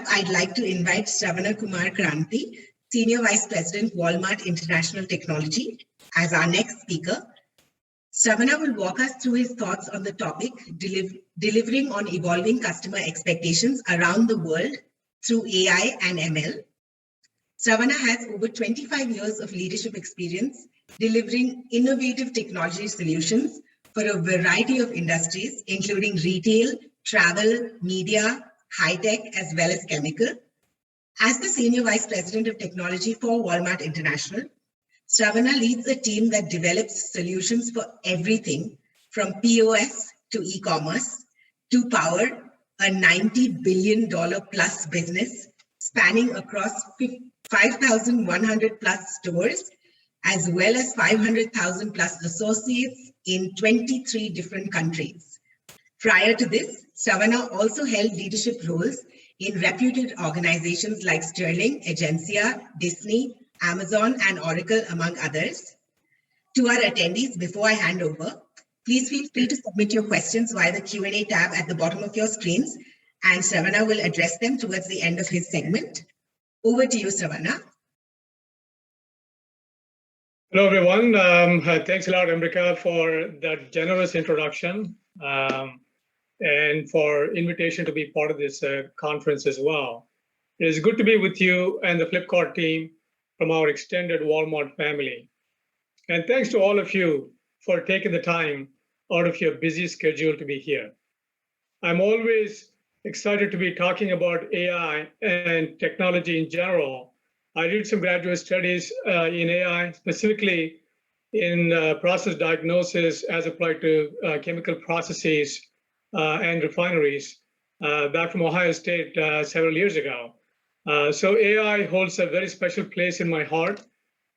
I'd like to invite Sravana Karnati, Senior Vice President, Walmart International Technology, as our next speaker. Sravana will walk us through his thoughts on the topic, delivering on evolving customer expectations around the world through AI and ML. Sravana has over 25 years of leadership experience delivering innovative technology solutions for a variety of industries, including retail, travel, media, high-tech, as well as chemical. As the Senior Vice President of Technology for Walmart International, Sravana leads a team that develops solutions for everything from POS to e-commerce to power a $90 billion plus business spanning across 5,100 plus stores, as well as 500,000 plus associates in 23 different countries. Prior to this, Sravana also held leadership roles in reputed organizations like Sterling, Agencia, Disney, Amazon, and Oracle, among others. To our attendees, before I hand over, please feel free to submit your questions via the Q&A tab at the bottom of your screens, and Sravana will address them towards the end of his segment. Over to you, Sravana. Hello, everyone. Thanks a lot, Amrika, for that generous introduction and for invitation to be part of this conference as well. It is good to be with you and the Flipkart team from our extended Walmart family. And thanks to all of you for taking the time out of your busy schedule to be here. I'm always excited to be talking about AI and technology in general. I did some graduate studies in AI, specifically in process diagnosis as applied to chemical processes and refineries back from Ohio State several years ago. So AI holds a very special place in my heart.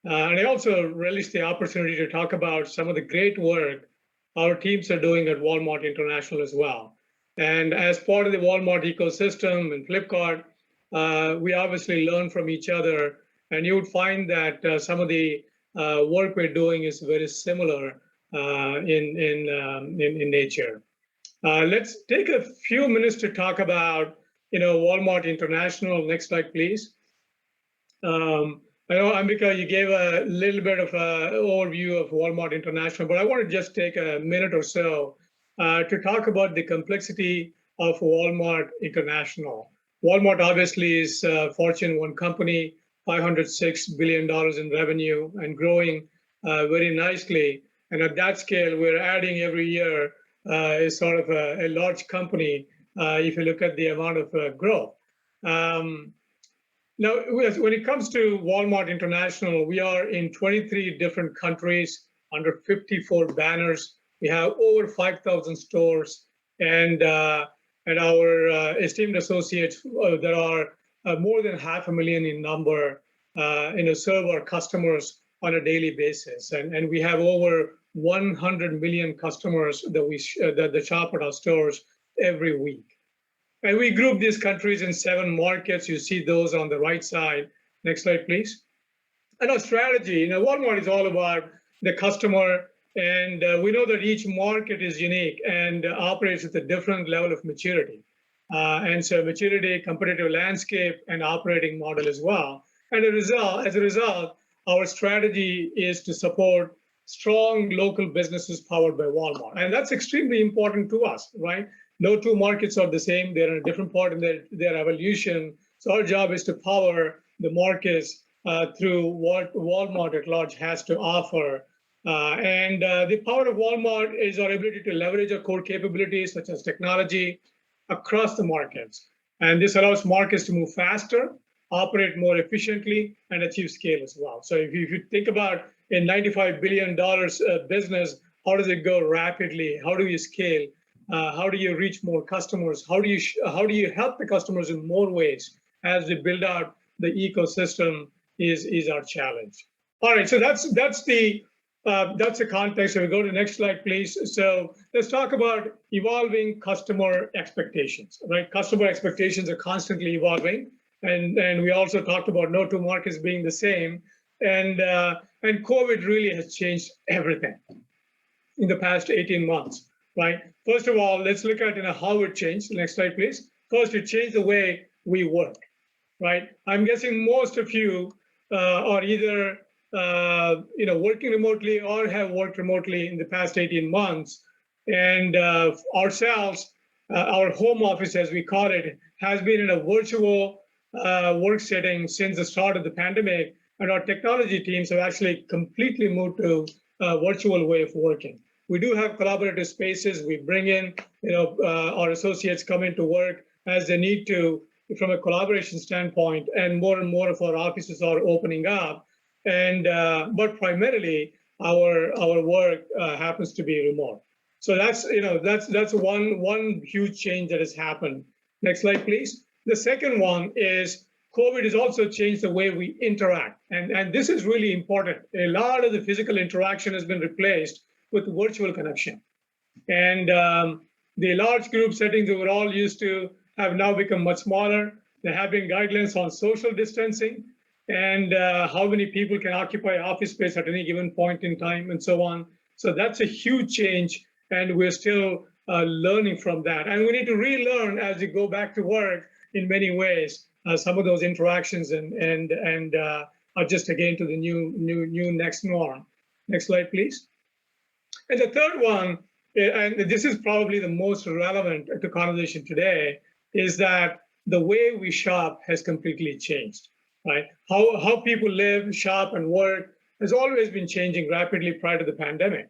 And I also relish the opportunity to talk about some of the great work our teams are doing at Walmart International as well. And as part of the Walmart ecosystem and Flipkart, we obviously learn from each other, and you would find that some of the work we're doing is very similar in nature. Let's take a few minutes to talk about, Walmart International. Next slide, please. I know, Ambika, you gave a little bit of an overview of Walmart International, but I want to just take a minute or so to talk about the complexity of Walmart International. Walmart obviously is a Fortune 1 company, $506 billion in revenue and growing very nicely. And at that scale, we're adding every year is sort of a large company if you look at the amount of growth. Now, when it comes to Walmart International, we are in 23 different countries under 54 banners. We have over 5,000 stores, and our esteemed associates that are more than 500,000 in number, serve our customers on a daily basis. And we have over 100 million customers that shop at our stores every week. And we group these countries in 7 markets. You see those on the right side. Next slide, please. And our strategy, Walmart is all about the customer, and we know that each market is unique and operates at a different level of maturity. And so maturity, competitive landscape, and operating model as well. And as a result, our strategy is to support strong local businesses powered by Walmart. And that's extremely important to us, right? No 2 markets are the same. They're in a different part in their evolution. So our job is to power the markets through what Walmart at large has to offer. And the power of Walmart is our ability to leverage our core capabilities, such as technology, across the markets. And this allows markets to move faster, operate more efficiently, and achieve scale as well. So if you think about a $95 billion business, how does it go rapidly? How do you scale? How do you reach more customers? How do you help the customers in more ways as we build out the ecosystem is our challenge. All right, so that's the context. So we go to the next slide, please. So let's talk about evolving customer expectations, right? Customer expectations are constantly evolving. And we also talked about no 2 markets being the same. And COVID really has changed everything in the past 18 months. Right. First of all, let's look at how it changed. Next slide, please. First, it changed the way we work, right? I'm guessing most of you are either working remotely or have worked remotely in the past 18 months. And ourselves, our home office, as we call it, has been in a virtual work setting since the start of the pandemic. And our technology teams have actually completely moved to a virtual way of working. We do have collaborative spaces. We bring in, our associates come into work as they need to from a collaboration standpoint, and more of our offices are opening up. And but primarily our work happens to be remote. So that's one huge change that has happened. Next slide, please. The second one is COVID has also changed the way we interact. And this is really important. A lot of the physical interaction has been replaced with virtual connection. And the large group settings that we're all used to have now become much smaller. There have been guidelines on social distancing and how many people can occupy office space at any given point in time and so on. So that's a huge change, and we're still learning from that. And we need to relearn as we go back to work in many ways, some of those interactions and adjust again to the new next norm. Next slide, please. And the third one, and this is probably the most relevant to conversation today, is that the way we shop has completely changed, right? How people live, shop, and work has always been changing rapidly prior to the pandemic.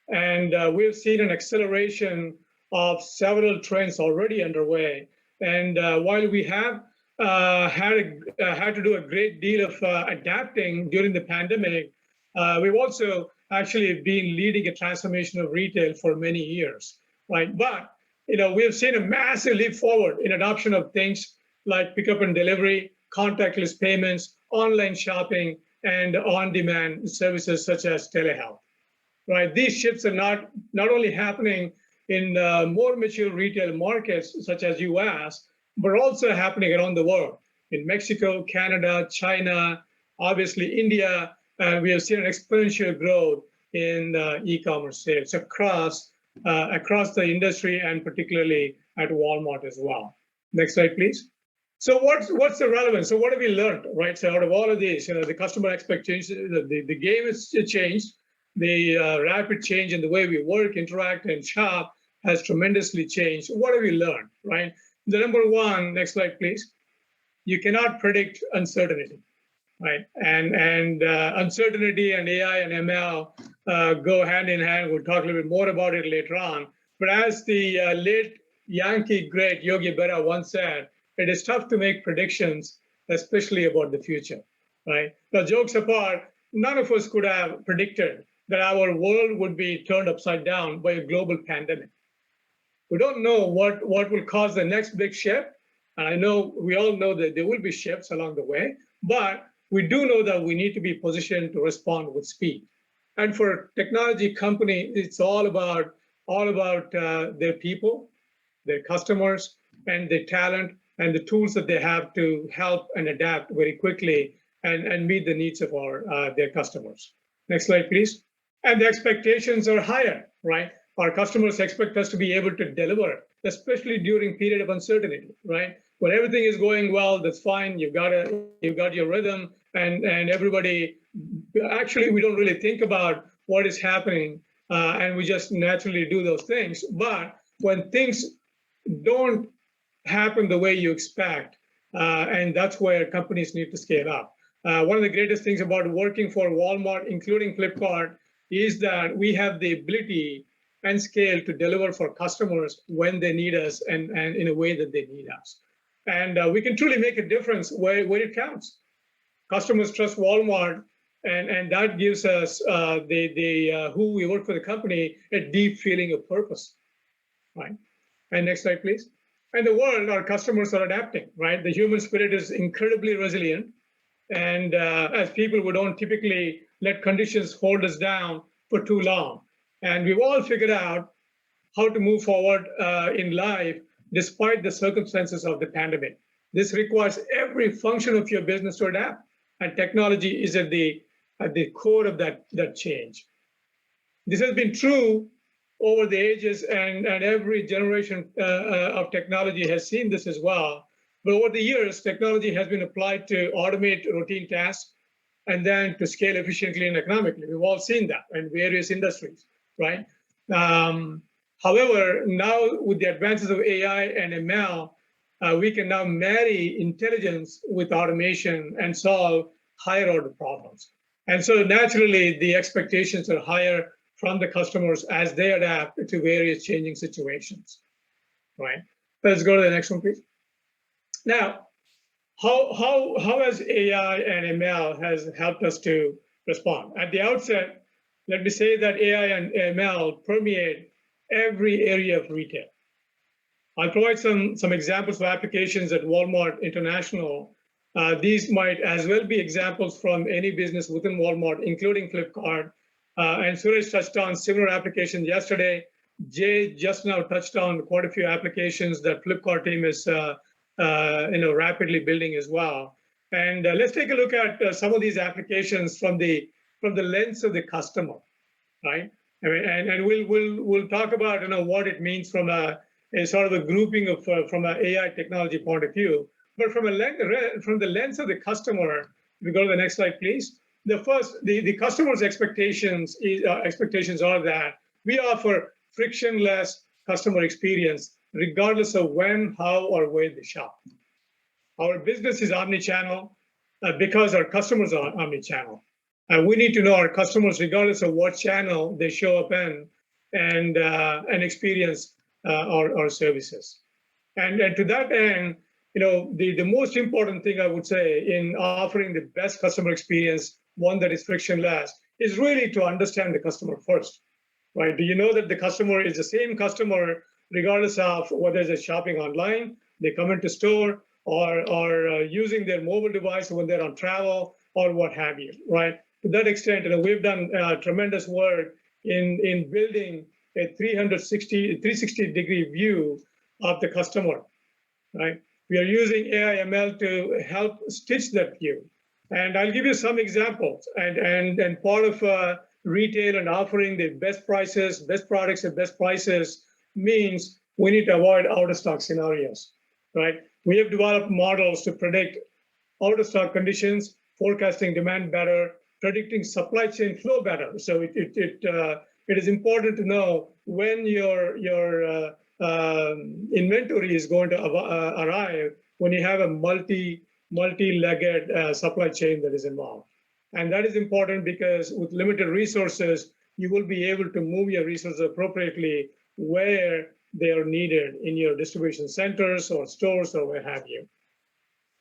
And we've seen an acceleration of several trends already underway. And while we have had to do a great deal of adapting during the pandemic, we've also actually been leading a transformation of retail for many years, right? But we have seen a massive leap forward in adoption of things like pickup and delivery, contactless payments, online shopping, and on-demand services such as telehealth, right? These shifts are not only happening in more mature retail markets such as US, but also happening around the world. In Mexico, Canada, China, obviously India, we have seen an exponential growth in e-commerce sales across the industry, and particularly at Walmart as well. Next slide, please. So what's the relevance? So what have we learned, right? So out of all of these, the customer expectations, the game has changed. The rapid change in the way we work, interact, and shop has tremendously changed. What have we learned, right? The number one, next slide, please. You cannot predict uncertainty, right? And uncertainty and AI and ML go hand in hand. We'll talk a little bit more about it later on. But as the late Yankee great Yogi Berra once said, it is tough to make predictions, especially about the future, right? Now, jokes apart, none of us could have predicted that our world would be turned upside down by a global pandemic. We don't know what will cause the next big shift. And I know we all know that there will be shifts along the way, but we do know that we need to be positioned to respond with speed. And for a technology company, it's all about their people, their customers, and their talent, and the tools that they have to help and adapt very quickly and meet the needs of their customers. Next slide, please. And the expectations are higher, right? Our customers expect us to be able to deliver, especially during period of uncertainty, right? When everything is going well, that's fine. You've got your rhythm, and everybody. Actually, we don't really think about what is happening, and we just naturally do those things. But when things don't happen the way you expect, and that's where companies need to scale up. One of the greatest things about working for Walmart, including Flipkart, is that we have the ability and scale to deliver for customers when they need us and in a way that they need us. And we can truly make a difference where it counts. Customers trust Walmart, and that gives us who we work for the company a deep feeling of purpose, right? And next slide, please. And the world, our customers are adapting, right? The human spirit is incredibly resilient. And as people, we don't typically let conditions hold us down for too long. And we've all figured out how to move forward in life despite the circumstances of the pandemic. This requires every function of your business to adapt. And technology is at the core of that change. This has been true over the ages, and every generation of technology has seen this as well. But over the years, technology has been applied to automate routine tasks and then to scale efficiently and economically. We've all seen that in various industries, right? However, now with the advances of AI and ML, we can now marry intelligence with automation and solve higher order problems. And so naturally, the expectations are higher from the customers as they adapt to various changing situations, right? Let's go to the next one, please. Now, how has AI and ML has helped us to respond? At the outset, let me say that AI and ML permeate every area of retail. I'll provide some examples of applications at Walmart International. These might as well be examples from any business within Walmart, including Flipkart. And Suresh touched on similar applications yesterday. Jay just now touched on quite a few applications that Flipkart team is rapidly building as well. And let's take a look at some of these applications from the lens of the customer, right? I mean, and we'll talk about what it means from a sort of a grouping of from an AI technology point of view. But from the lens of the customer, we go to the next slide, please. The customer's expectations are that we offer frictionless customer experience, regardless of when, how, or where they shop. Our business is omni-channel because our customers are omni-channel. And we need to know our customers, regardless of what channel they show up in, and experience our services. And to that end, the most important thing I would say in offering the best customer experience, one that is frictionless, is really to understand the customer first, right? Do you know that the customer is the same customer regardless of whether they're shopping online, they come into store, or using their mobile device when they're on travel, or what have you, right? To that extent, we've done tremendous work in building a 360-degree view of the customer, right? We are using AI ML to help stitch that view. And I'll give you some examples. And part of retail and offering the best prices, best products at best prices means we need to avoid out-of-stock scenarios, right? We have developed models to predict out-of-stock conditions, forecasting demand better, predicting supply chain flow better. So it is important to know when your inventory is going to arrive when you have a multi-legged supply chain that is involved. And that is important because with limited resources, you will be able to move your resources appropriately where they are needed in your distribution centers or stores or where have you.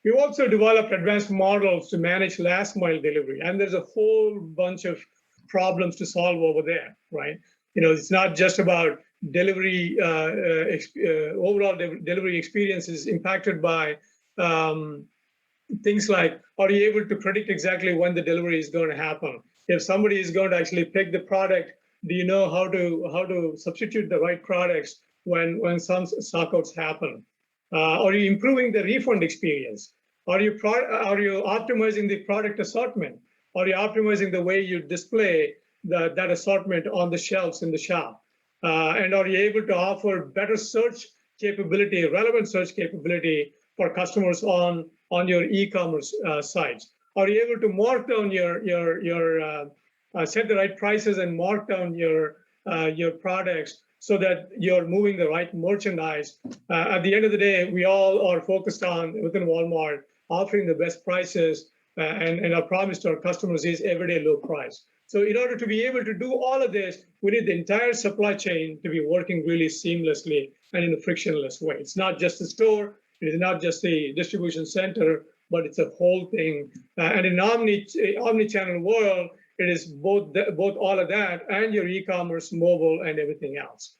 We've also developed advanced models to manage last mile delivery. And there's a whole bunch of problems to solve over there, right? It's not just about delivery, overall delivery experience is impacted by things like, are you able to predict exactly when the delivery is going to happen? If somebody is going to actually pick the product, do you know how to substitute the right products when some stockouts happen? Are you improving the refund experience? Are you optimizing the product assortment? Are you optimizing the way you display that assortment on the shelves in the shop? And are you able to offer better search capability, relevant search capability for customers on your e-commerce sites? Are you able to mark down set the right prices and mark down your products so that you're moving the right merchandise? At the end of the day, we all are focused on, within Walmart, offering the best prices, and our promise to our customers is everyday low price. So in order to be able to do all of this, we need the entire supply chain to be working really seamlessly and in a frictionless way. It's not just the store, it is not just the distribution center, but it's a whole thing. And in an omni-channel world, it is both all of that and your e-commerce, mobile, and everything else.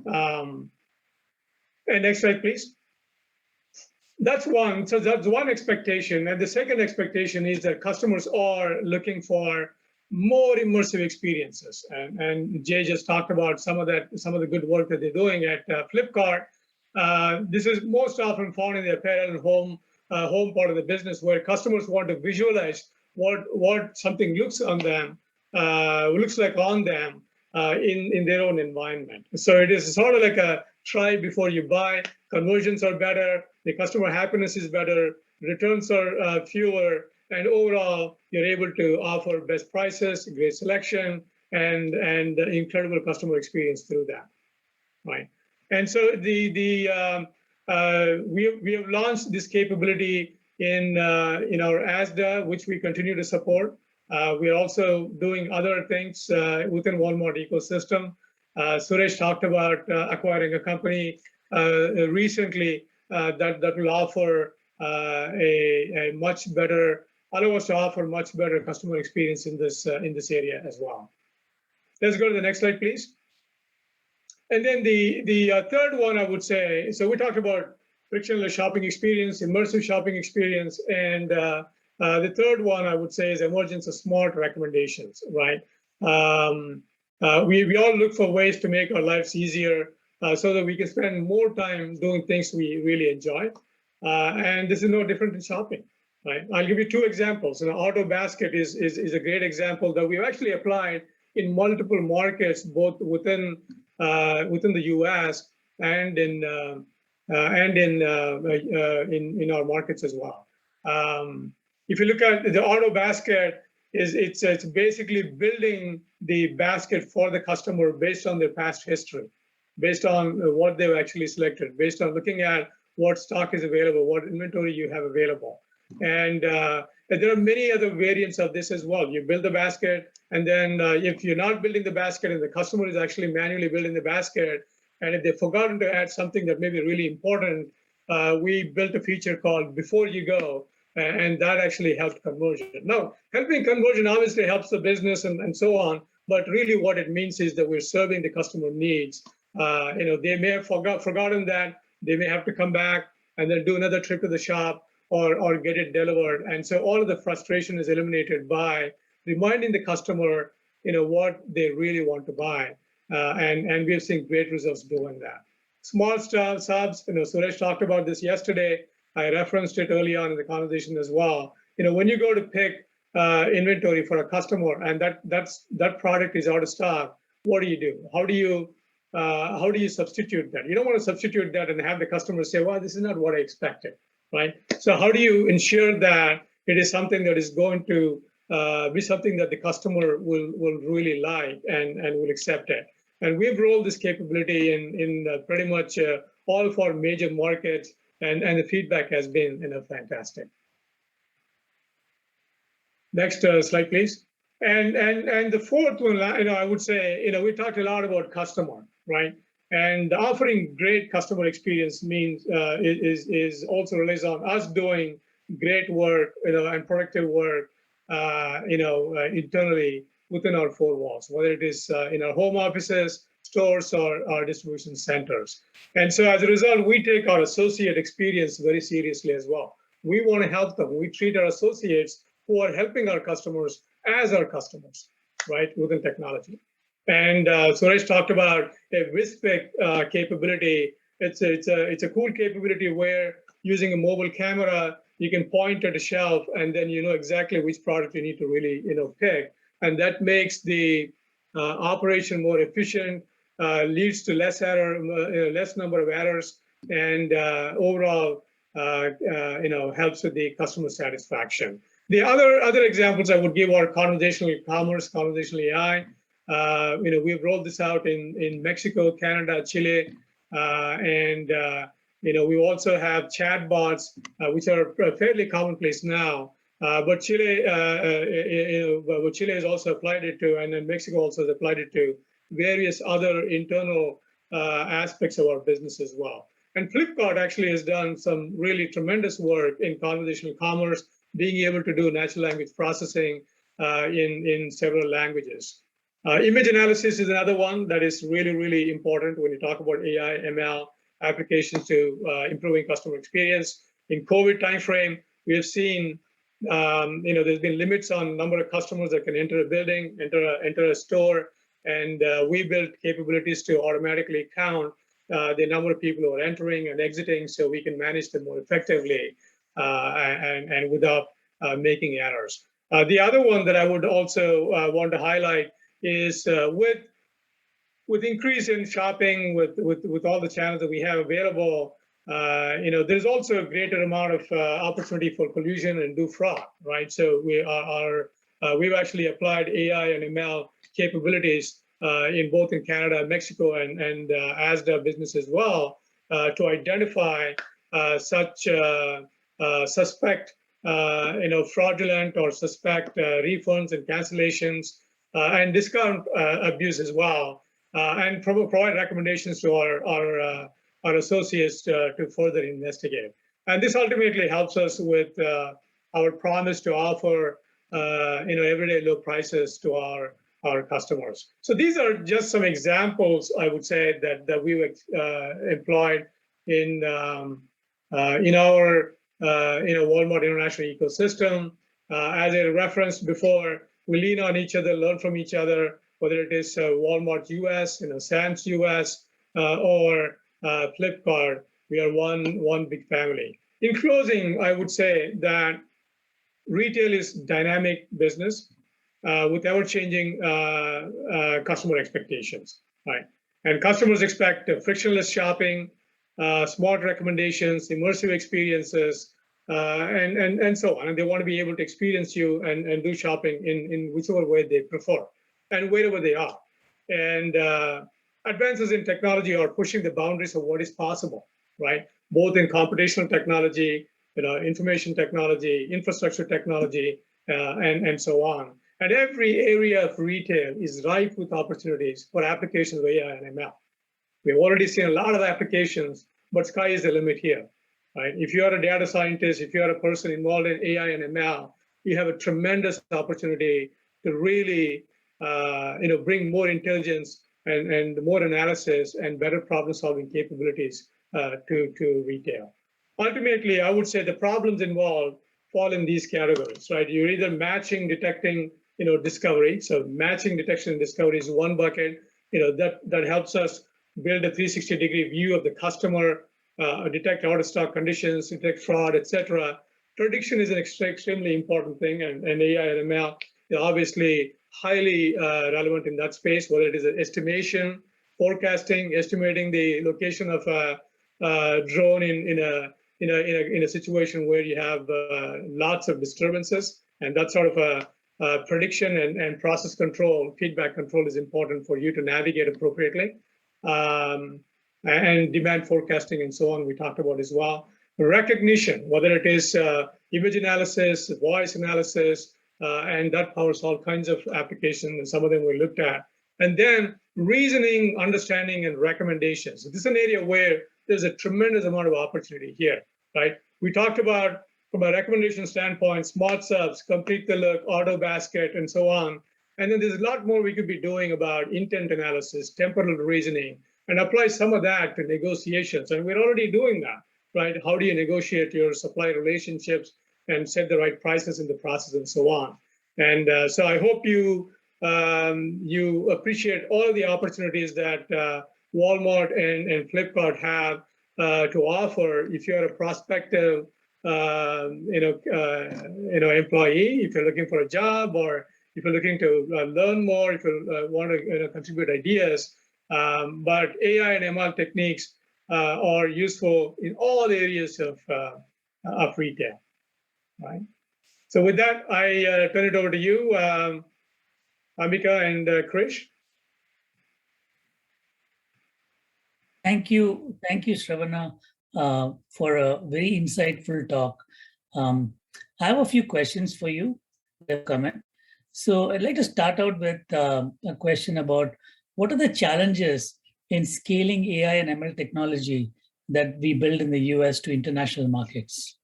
And next slide, please. That's one. So that's one expectation. And the second expectation is that customers are looking for more immersive experiences. And Jay just talked about some of the good work that they're doing at Flipkart. This is most often found in the apparel and home part of the business, where customers want to visualize what something looks like on them, in their own environment. So it is sort of like a try before you buy. Conversions are better, the customer happiness is better, returns are fewer, and overall you're able to offer best prices, great selection, and incredible customer experience through that, right? And so we have launched this capability in our ASDA, which we continue to support. We are also doing other things within Walmart ecosystem. Suresh talked about acquiring a company recently that will offer a much better, allow us to offer much better customer experience in this area as well. Let's go to the next slide, please. And then the third one, I would say, so we talked about frictionless shopping experience, immersive shopping experience, and the third one I would say is emergence of smart recommendations, right? We all look for ways to make our lives easier so that we can spend more time doing things we really enjoy. And this is no different in shopping, right? I'll give you two examples. Auto Basket is a great example that we've actually applied in multiple markets, both within the U.S. and in our markets as well. If you look at the Auto Basket, it's basically building the basket for the customer based on their past history, based on what they've actually selected, based on looking at what stock is available, what inventory you have available. And there are many other variants of this as well. You build the basket, and then if you're not building the basket and the customer is actually manually building the basket, and if they've forgotten to add something that may be really important, we built a feature called Before You Go, and that actually helped conversion. Now, helping conversion obviously helps the business and so on, but really what it means is that we're serving the customer needs. They may have forgotten that, they may have to come back and then do another trip to the shop or get it delivered. And so all of the frustration is eliminated by reminding the customer, what they really want to buy. And we've seen great results doing that. Small subs, Suresh talked about this yesterday. I referenced it early on in the conversation as well. When you go to pick inventory for a customer and that product is out of stock, what do you do? How do you substitute that? You don't want to substitute that and have the customer say, well, this is not what I expected, right? So how do you ensure that it is something that is going to be something that the customer will really like and will accept it? And we've rolled this capability in pretty much all of our major markets, and the feedback has been fantastic. Next slide, please. And the fourth one, I would say, we talked a lot about customer, right? And offering great customer experience means is also relies on us doing great work, and productive work, internally within our four walls, whether it is in our home offices, stores, or our distribution centers. And so as a result, we take our associate experience very seriously as well. We want to help them. We treat our associates who are helping our customers as our customers, right, within technology. And Suresh talked about a WizPick capability. It's a cool capability where using a mobile camera, you can point at a shelf and then you know exactly which product you need to really pick. And that makes the operation more efficient, leads to less error, less number of errors, and overall helps with the customer satisfaction. The other examples I would give are conversational commerce, conversational AI. We've rolled this out in Mexico, Canada, Chile, and we also have chatbots, which are fairly commonplace now. But Chile, Chile has also applied it to, and then Mexico also has applied it to various other internal aspects of our business as well. And Flipkart actually has done some really tremendous work in conversational commerce, being able to do natural language processing in several languages. Image analysis is another one that is really, really important when you talk about AI, ML applications to improving customer experience. In COVID timeframe, we have seen there's been limits on number of customers that can enter a building, enter a store, and we built capabilities to automatically count the number of people who are entering and exiting, so we can manage them more effectively and without making errors. The other one that I would also want to highlight is with with increase in shopping, with all the channels that we have available, there's also a greater amount of opportunity for collusion and do fraud, right? So we've actually applied AI and ML capabilities in both in Canada, Mexico, and ASDA business as well to identify such suspect, fraudulent or suspect refunds and cancellations and discount abuse as well, and provide recommendations to our associates to further investigate. And this ultimately helps us with our promise to offer everyday low prices to our customers. So these are just some examples, I would say, that we've employed in our Walmart International ecosystem. As I referenced before, we lean on each other, learn from each other, whether it is Walmart US, Sam's US, or Flipkart. We are one big family. In closing, I would say that retail is dynamic business with ever-changing customer expectations, right? And customers expect frictionless shopping, smart recommendations, immersive experiences, and so on. And they want to be able to experience you and do shopping in whichever way they prefer and wherever they are. And advances in technology are pushing the boundaries of what is possible, right? Both in computational technology, information technology, infrastructure technology, and so on. And every area of retail is ripe with opportunities for applications of AI and ML. We've already seen a lot of applications, but sky is the limit here, right? If you are a data scientist, if you are a person involved in AI and ML, you have a tremendous opportunity to really, bring more intelligence and more analysis and better problem-solving capabilities to retail. Ultimately, I would say the problems involved fall in these categories, right? You're either matching, detecting, discovery. So matching, detection, and discovery is one bucket. That helps us build a 360-degree view of the customer, detect out-of-stock conditions, detect fraud, etc. Prediction is an extremely important thing, and AI and ML is obviously highly relevant in that space, whether it is an estimation, forecasting, estimating the location of a drone in a situation where you have lots of disturbances, and that sort of a prediction and process control, feedback control is important for you to navigate appropriately. And demand forecasting and so on, we talked about as well. Recognition, whether it is image analysis, voice analysis, and that powers all kinds of applications, and some of them we looked at. And then reasoning, understanding, and recommendations. This is an area where there's a tremendous amount of opportunity here, right? We talked about, from a recommendation standpoint, smart subs, complete the look, auto basket, and so on. And then there's a lot more we could be doing about intent analysis, temporal reasoning, and apply some of that to negotiations. And we're already doing that, right? How do you negotiate your supply relationships and set the right prices in the process and so on? And so I hope you appreciate all of the opportunities that Walmart and Flipkart have to offer if you're a prospective employee, if you're looking for a job, or if you're looking to learn more, if you want to contribute ideas. But AI and ML techniques are useful in all areas of retail, right? So with that, I turn it over to you, Ambika and Krish. Thank you, Sravana, for a very insightful talk. I have a few questions for you. Comment. So I'd like to start out with a question about what are the challenges in scaling AI and ML technology that we build in the US to international markets?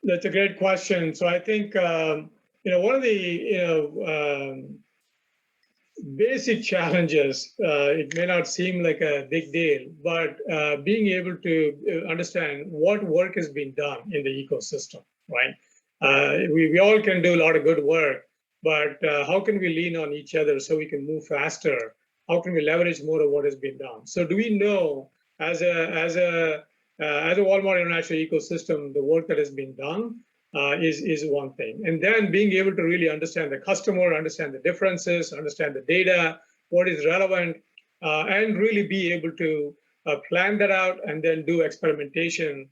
That's a great question. So I think one of the basic challenges, it may not seem like a big deal, but being able to understand what work has been done in the ecosystem, right? We all can do a lot of good work, but how can we lean on each other so we can move faster? How can we leverage more of what has been done? So do we know, as a Walmart International ecosystem, the work that has been done is one thing. And then being able to really understand the customer, understand the differences, understand the data, what is relevant, and really be able to plan that out and then do experimentation,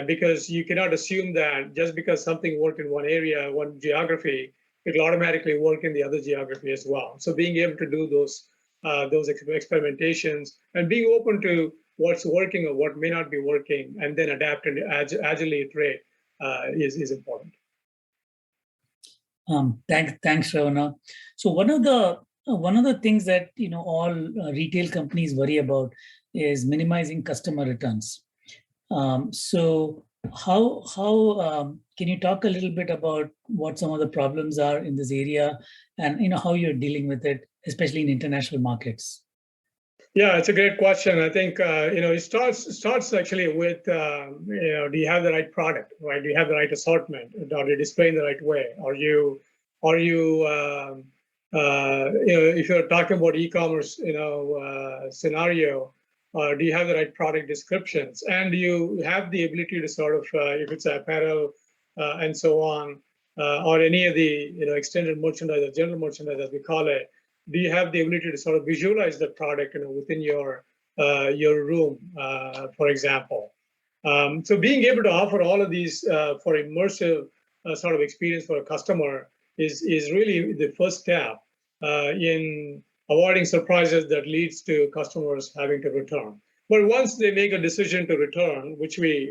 because you cannot assume that just because something worked in one area, one geography, it'll automatically work in the other geography as well. So being able to do those experimentations and being open to what's working or what may not be working, and then adapt and agilely iterate is important. Thanks, Sravana. So one of the things that all retail companies worry about is minimizing customer returns. So how can you talk a little bit about what some of the problems are in this area, and how you're dealing with it, especially in international markets? Yeah, it's a great question. I think it starts actually with do you have the right product, right? Do you have the right assortment? Are you displaying the right way? Are you if you're talking about e-commerce scenario, do you have the right product descriptions? And do you have the ability to sort of if it's apparel and so on, or any of the extended merchandise or general merchandise as we call it, do you have the ability to sort of visualize the product within your room, for example? So being able to offer all of these for immersive sort of experience for a customer is really the first step in avoiding surprises that leads to customers having to return. But once they make a decision to return, which we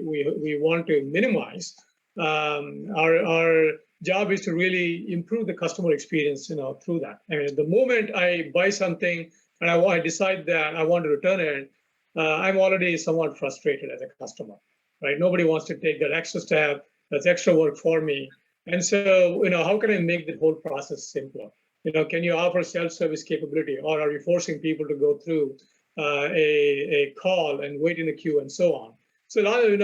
want to minimize, our job is to really improve the customer experience, through that. I mean, the moment I buy something and I decide that I want to return it, I'm already somewhat frustrated as a customer, right? Nobody wants to take that extra step, that's extra work for me. And so, how can I make the whole process simpler? Can you offer self-service capability, or are you forcing people to go through a call and wait in the queue and so on? So,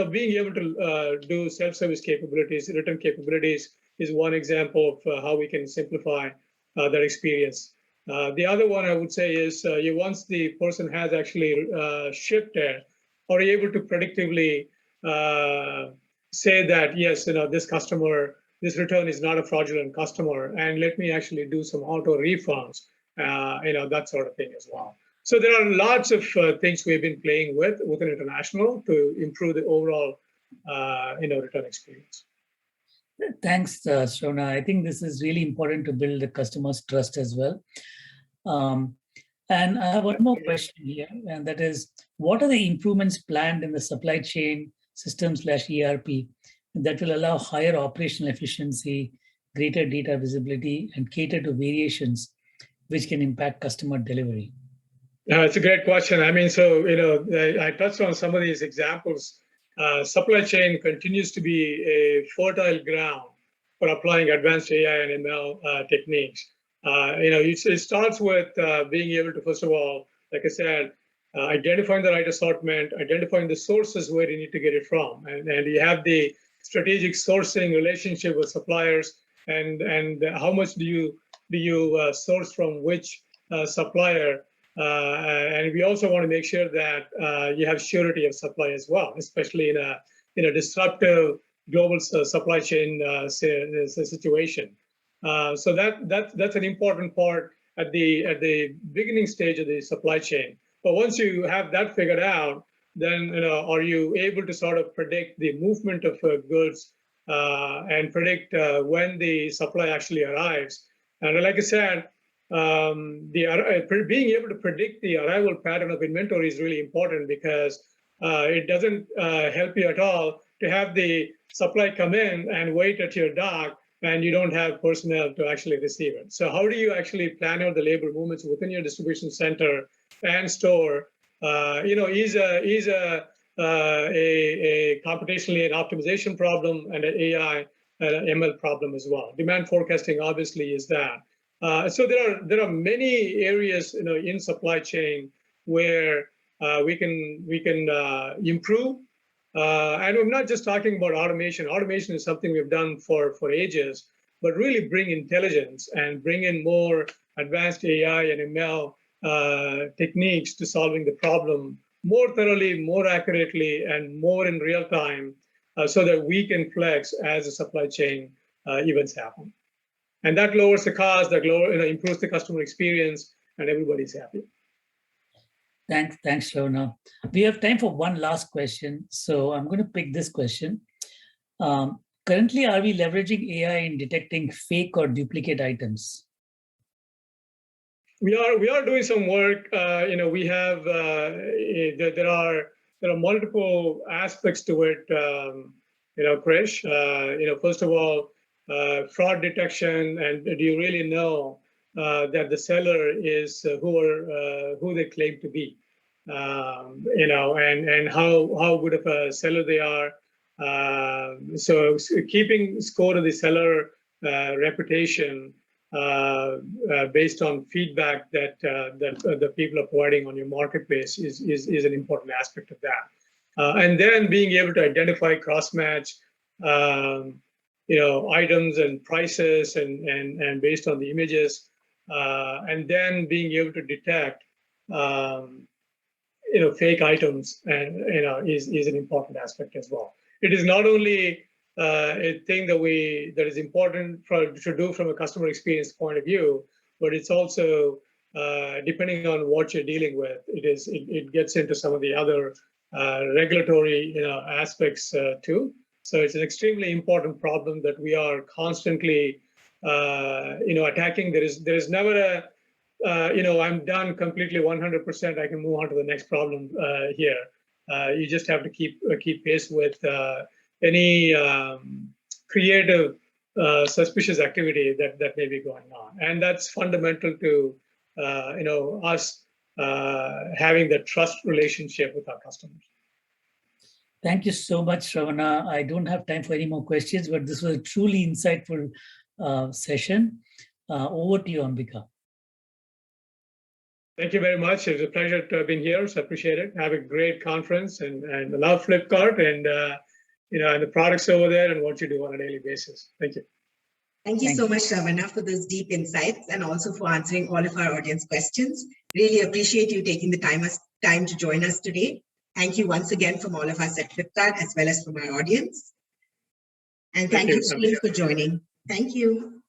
being able to do self-service capabilities, return capabilities, is one example of how we can simplify that experience. The other one I would say is once the person has actually shipped it, are you able to predictively say that, yes, this return is not a fraudulent customer, and let me actually do some auto refunds, that sort of thing as well. So there are lots of things we've been playing within international to improve the overall return experience. Thanks, Sravana. I think this is really important to build the customer's trust as well. And I have one more question here, and that is, what are the improvements planned in the supply chain system/ERP that will allow higher operational efficiency, greater data visibility, and cater to variations which can impact customer delivery? It's a great question. I mean, so, I touched on some of these examples. Supply chain continues to be a fertile ground for applying advanced AI and ML techniques. It starts with being able to, first of all, like I said, identifying the right assortment, identifying the sources where you need to get it from, and you have the strategic sourcing relationship with suppliers, and how much do you source from which supplier. And we also want to make sure that you have surety of supply as well, especially in a disruptive global supply chain situation. So that's an important part at the beginning stage of the supply chain. But once you have that figured out, then are you able to sort of predict the movement of goods and predict when the supply actually arrives? And like I said, being able to predict the arrival pattern of inventory is really important, because it doesn't help you at all to have the supply come in and wait at your dock and you don't have personnel to actually receive it. So how do you actually plan out the labor movements within your distribution center and store? Is a computationally an optimization problem and an AI and an ML problem as well. Demand forecasting obviously is that. So there are many areas in supply chain where we can improve. And I'm not just talking about automation. Automation is something we've done for ages, but really bring intelligence and bring in more advanced AI and ML techniques to solving the problem more thoroughly, more accurately, and more in real time, so that we can flex as the supply chain events happen. And that lowers the cost, that improves the customer experience, and everybody's happy. Thanks, Sravana. We have time for one last question. So I'm going to pick this question. Currently, are we leveraging AI in detecting fake or duplicate items? We are doing some work. We have there are multiple aspects to it. Krish. First of all, fraud detection, and do you really know that the seller is who they claim to be? And how good of a seller they are. So keeping score of the seller reputation based on feedback that the people are providing on your marketplace is an important aspect of that. And then being able to identify cross-match, items and prices and based on the images, and then being able to detect, fake items and, is an important aspect as well. It is not only a thing that is important to do from a customer experience point of view, but it's also depending on what you're dealing with. It gets into some of the other regulatory aspects too. So it's an extremely important problem that we are constantly attacking. There is never a I'm done completely 100%. I can move on to the next problem here. You just have to keep pace with any creative suspicious activity that may be going on, and that's fundamental to us having the trust relationship with our customers. Thank you so much, Sravana. I don't have time for any more questions, but this was a truly insightful session. Over to you, Ambika. Thank you very much. It was a pleasure to have been here. So I appreciate it. Have a great conference, and I love Flipkart and and the products over there and what you do on a daily basis. Thank you. Thank you so much, Sravana, for those deep insights and also for answering all of our audience questions. Really appreciate you taking the time to join us today. Thank you once again from all of us at Flipkart as well as from our audience. And thank you, Steve, for joining. Thank you.